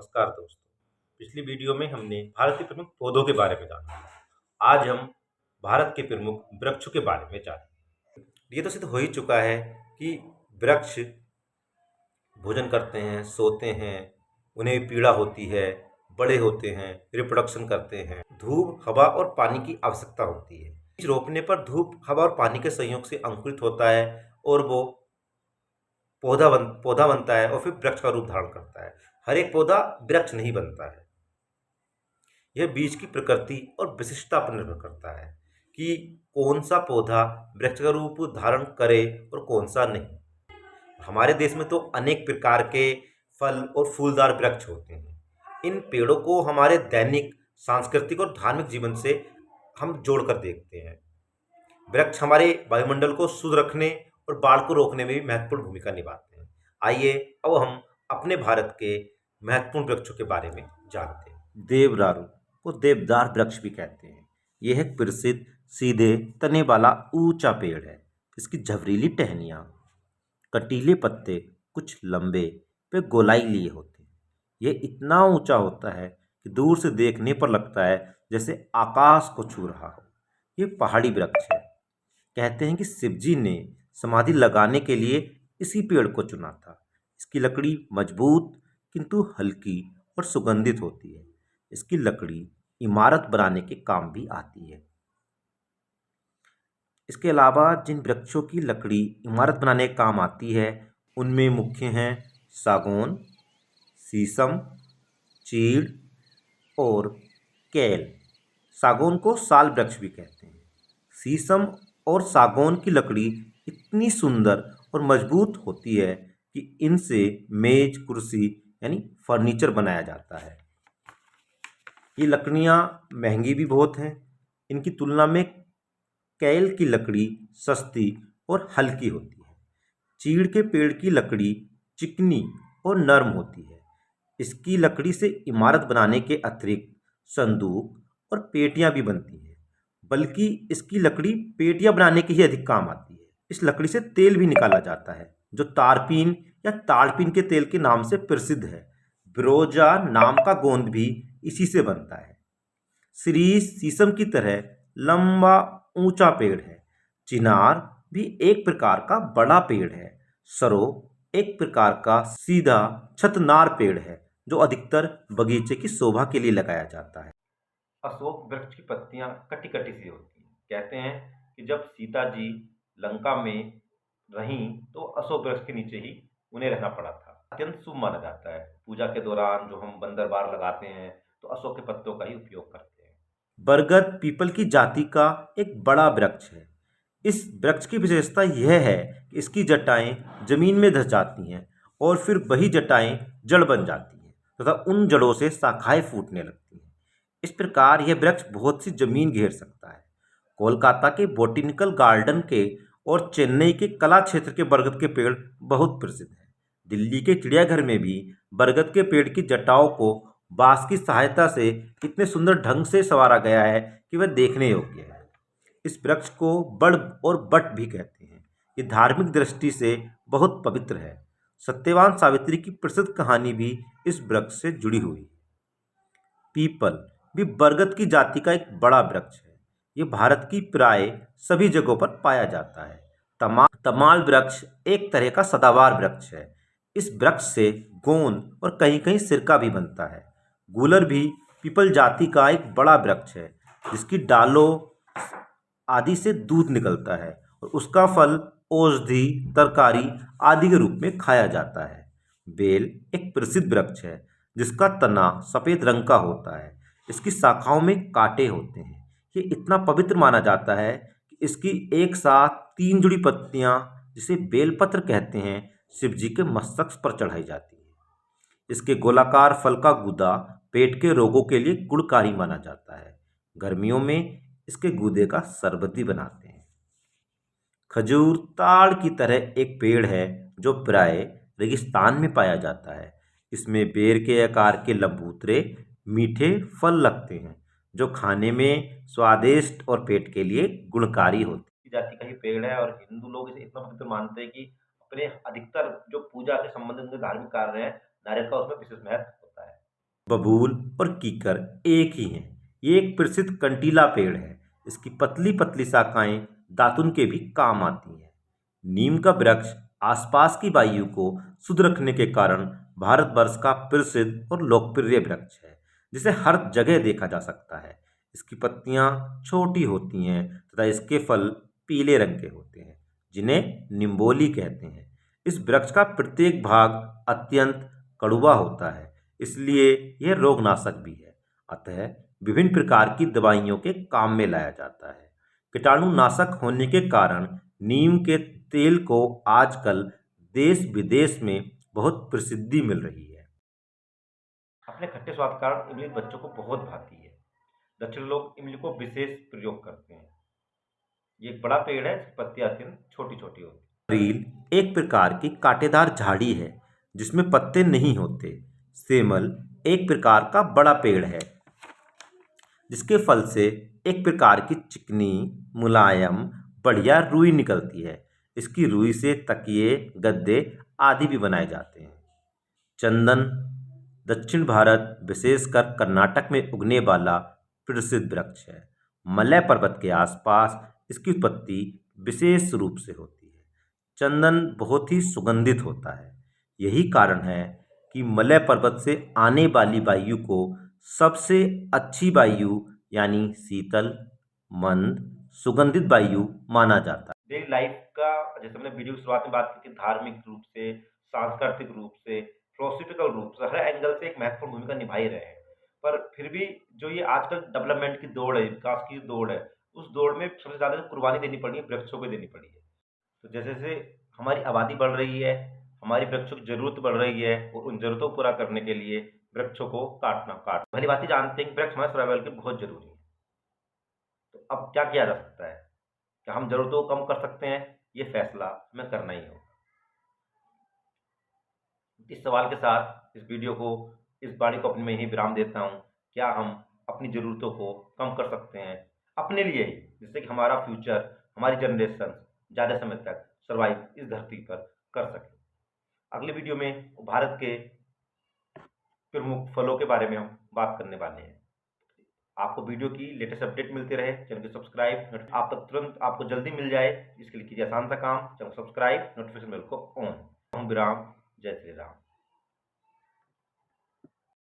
नमस्कार दोस्तों। पिछली वीडियो में हमने भारत के प्रमुख पौधों के बारे में जाना। आज हम भारत के प्रमुख वृक्षों के बारे में जानेंगे। ये तो सिद्ध हो ही चुका है कि वृक्ष भोजन करते हैं, सोते हैं, उन्हें पीड़ा होती है, बड़े होते हैं, रिप्रोडक्शन करते हैं। धूप, हवा और पानी की आवश्यकता होती है। बीज रोपने पर धूप, हवा और पानी के संयोग से अंकुरित होता है और वो पौधा बनता है और फिर वृक्ष का रूप धारण करता है। हर एक पौधा वृक्ष नहीं बनता है। यह बीज की प्रकृति और विशिष्टता पर निर्भर करता है कि कौन सा पौधा वृक्ष का रूप धारण करे और कौन सा नहीं। हमारे देश में तो अनेक प्रकार के फल और फूलदार वृक्ष होते हैं। इन पेड़ों को हमारे दैनिक, सांस्कृतिक और धार्मिक जीवन से हम जोड़कर देखते हैं। वृक्ष हमारे वायुमंडल को शुद्ध रखने और बाढ़ को रोकने में भी महत्वपूर्ण भूमिका निभाते हैं। आइए अब हम अपने भारत के महत्वपूर्ण वृक्षों के बारे में जानते हैं। देवदारू को देवदार वृक्ष भी कहते हैं। यह एक प्रसिद्ध सीधे तने वाला ऊंचा पेड़ है। इसकी झबरीली टहनियाँ, कटीले पत्ते कुछ लंबे वे गोलाई लिए होते हैं। यह इतना ऊंचा होता है कि दूर से देखने पर लगता है जैसे आकाश को छू रहा हो। यह पहाड़ी वृक्ष है। कहते हैं कि शिवजी ने समाधि लगाने के लिए इसी पेड़ को चुना था। इसकी लकड़ी मजबूत किंतु हल्की और सुगंधित होती है। इसकी लकड़ी इमारत बनाने के काम भी आती है। इसके अलावा जिन वृक्षों की लकड़ी इमारत बनाने के काम आती है उनमें मुख्य हैं सागौन, शीशम, चीड़ और केल। सागौन को साल वृक्ष भी कहते हैं। शीशम और सागौन की लकड़ी इतनी सुंदर और मजबूत होती है कि इनसे मेज, कुर्सी यानी फर्नीचर बनाया जाता है। ये लकड़ियाँ महंगी भी बहुत हैं। इनकी तुलना में कैल की लकड़ी सस्ती और हल्की होती है। चीड़ के पेड़ की लकड़ी चिकनी और नरम होती है। इसकी लकड़ी से इमारत बनाने के अतिरिक्त संदूक और पेटियां भी बनती हैं। बल्कि इसकी लकड़ी पेटियां बनाने के ही अधिक काम आती है। इस लकड़ी से तेल भी निकाला जाता है जो तारपीन या ताड़पीन के तेल के नाम से प्रसिद्ध है। ब्रोजा नाम का गोंद भी इसी से बनता है। शीरीष शीशम की तरह लंबा ऊंचा पेड़ है। चिनार भी एक प्रकार का बड़ा पेड़ है। सरो एक प्रकार का सीधा छतनार पेड़ है जो अधिकतर बगीचे की शोभा के लिए लगाया जाता है। अशोक वृक्ष की पत्तियां कटी कटी सी होती हैं। कहते हैं कि जब सीता जी लंका में रहीं तो अशोक वृक्ष के नीचे ही उन्हें रहना पड़ा था। अत्यंत शुभ माना जाता है। पूजा के दौरान जो हम बंदर बार लगाते हैं तो अशोक के पत्तों का ही उपयोग करते हैं। बरगद पीपल की जाति का एक बड़ा वृक्ष है। इस वृक्ष की विशेषता यह है कि इसकी जटाएं जमीन में धस जाती हैं और फिर वही जटाएं जड़ बन जाती हैं तथा उन जड़ों से शाखाएं फूटने लगती हैं। इस प्रकार यह वृक्ष बहुत सी जमीन घेर सकता है। कोलकाता के बोटेनिकल गार्डन के और चेन्नई के कला क्षेत्र के बरगद के पेड़ बहुत प्रसिद्ध हैं। दिल्ली के चिड़ियाघर में भी बरगद के पेड़ की जटाओं को बांस की सहायता से इतने सुंदर ढंग से संवारा गया है कि वह देखने योग्य है। इस वृक्ष को बड़ और बट भी कहते हैं। ये धार्मिक दृष्टि से बहुत पवित्र है। सत्यवान सावित्री की प्रसिद्ध कहानी भी इस वृक्ष से जुड़ी हुई है। पीपल भी बरगद की जाति का एक बड़ा वृक्ष है। ये भारत की प्राय सभी जगहों पर पाया जाता है। तमाल वृक्ष एक तरह का सदाबहार वृक्ष है। इस वृक्ष से गोंद और कहीं कहीं सिरका भी बनता है। गूलर भी पीपल जाति का एक बड़ा वृक्ष है जिसकी डालों आदि से दूध निकलता है और उसका फल औषधि, तरकारी आदि के रूप में खाया जाता है। बेल एक प्रसिद्ध वृक्ष है जिसका तना सफेद रंग का होता है। इसकी शाखाओं में कांटे होते हैं। ये इतना पवित्र माना जाता है कि इसकी एक साथ 3 जुड़ी पत्तियां, जिसे बेलपत्र कहते हैं, शिवजी के मस्तक पर चढ़ाई जाती है। इसके गोलाकार फल का गूदा पेट के रोगों के लिए गुणकारी माना जाता है। गर्मियों में इसके गूदे का शरबत भी बनाते हैं। खजूर ताड़ की तरह एक पेड़ है जो प्राय रेगिस्तान में पाया जाता है। इसमें बेर के आकार के लंबूतरे मीठे फल लगते हैं जो खाने में स्वादिष्ट और पेट के लिए गुणकारी होते हैं। जाति का ही पेड़ है और हिंदू लोग इसे इतना पवित्र मानते हैं कि अपने अधिकतर जो पूजा के संबंधित उनके धार्मिक कार्य हैं, नारियल का उसमें विशेष महत्व होता है। बबूल और कीकर एक ही हैं। ये एक प्रसिद्ध कंटीला पेड़ है। इसकी पतली पतली शाखाएं दातुन के भी काम आती हैं। नीम का वृक्ष आसपास की वायु को शुद्ध रखने के कारण भारतवर्ष का प्रसिद्ध और लोकप्रिय वृक्ष है, जिसे हर जगह देखा जा सकता है। इसकी पत्तियां छोटी होती हैं तथा इसके फल पीले रंग के होते हैं, जिन्हें निम्बोली कहते हैं। इस वृक्ष का प्रत्येक भाग अत्यंत कड़वा होता है, इसलिए यह रोगनाशक भी है। अतः विभिन्न प्रकार की दवाइयों के काम में लाया जाता है। कीटाणुनाशक होने के कारण नीम के तेल को आजकल देश विदेश में बहुत प्रसिद्धि मिल रही है। अपने खट्टे स्वाद के कारण इमली बच्चों को बहुत भाती है। दक्षिण लोग इमली को विशेष प्रयोग करते हैं। ये एक बड़ा पेड़ है, इसकी पत्तियां अत्यंत छोटी छोटी होती हैं। रील एक प्रकार की कांटेदार झाड़ी है जिसमें पत्ते नहीं होते। सेमल एक प्रकार का बड़ा पेड़ है जिसके फल से एक प्रकार की चिकनी मुलायम बढ़िया रुई निकलती है। इसकी रुई से तकिए गद्दे आदि भी बनाए जाते हैं। चंदन दक्षिण भारत विशेषकर कर्नाटक में उगने वाला प्रसिद्ध वृक्ष है। मलय पर्वत के आसपास इसकी उत्पत्ति विशेष रूप से होती है। चंदन बहुत ही सुगंधित होता है। यही कारण है कि मलय पर्वत से आने वाली वायु को सबसे अच्छी वायु यानी शीतल मंद सुगंधित वायु माना जाता है। डेली लाइफ का, जैसे हमने वीडियो की शुरुआत में बात की कि धार्मिक रूप से, सांस्कृतिक रूप से, फिलोसफिकल रूप से हर एंगल से एक महत्वपूर्ण भूमिका निभा ही रहे हैं। पर फिर भी जो ये आजकल डेवलपमेंट की दौड़ है, विकास की दौड़ है, उस दौड़ में सबसे ज़्यादा कुर्बानी देनी पड़ी है, वृक्षों को देनी पड़ी है। तो जैसे जैसे हमारी आबादी बढ़ रही है, हमारी वृक्षों की जरूरत बढ़ रही है और उन जरूरतों को पूरा करने के लिए वृक्षों को काट भली बात ही जानते हैं कि वृक्ष हमारे सर्वाइवल के बहुत जरूरी है। तो अब क्या किया जा सकता है? क्या हम जरूरतों को कम कर सकते हैं? ये फैसला हमें करना ही होगा। इस सवाल के साथ इस वाणी को अपने में ही विराम देता हूँ। क्या हम अपनी ज़रूरतों को कम कर सकते हैं अपने लिए ही, जिससे कि हमारा फ्यूचर, हमारी जनरेशन ज़्यादा समय तक सर्वाइव इस धरती पर कर सके। अगले वीडियो में भारत के प्रमुख फलों के बारे में हम बात करने वाले हैं। आपको वीडियो की लेटेस्ट अपडेट मिलते रहे, चैनल को सब्सक्राइब आप तक तुरंत आपको जल्दी मिल जाए, इसके लिए कीजिए आसान सा काम, चैनल सब्सक्राइब, नोटिफिकेशन बेल को ऑन। हम विराम। जय श्री राम।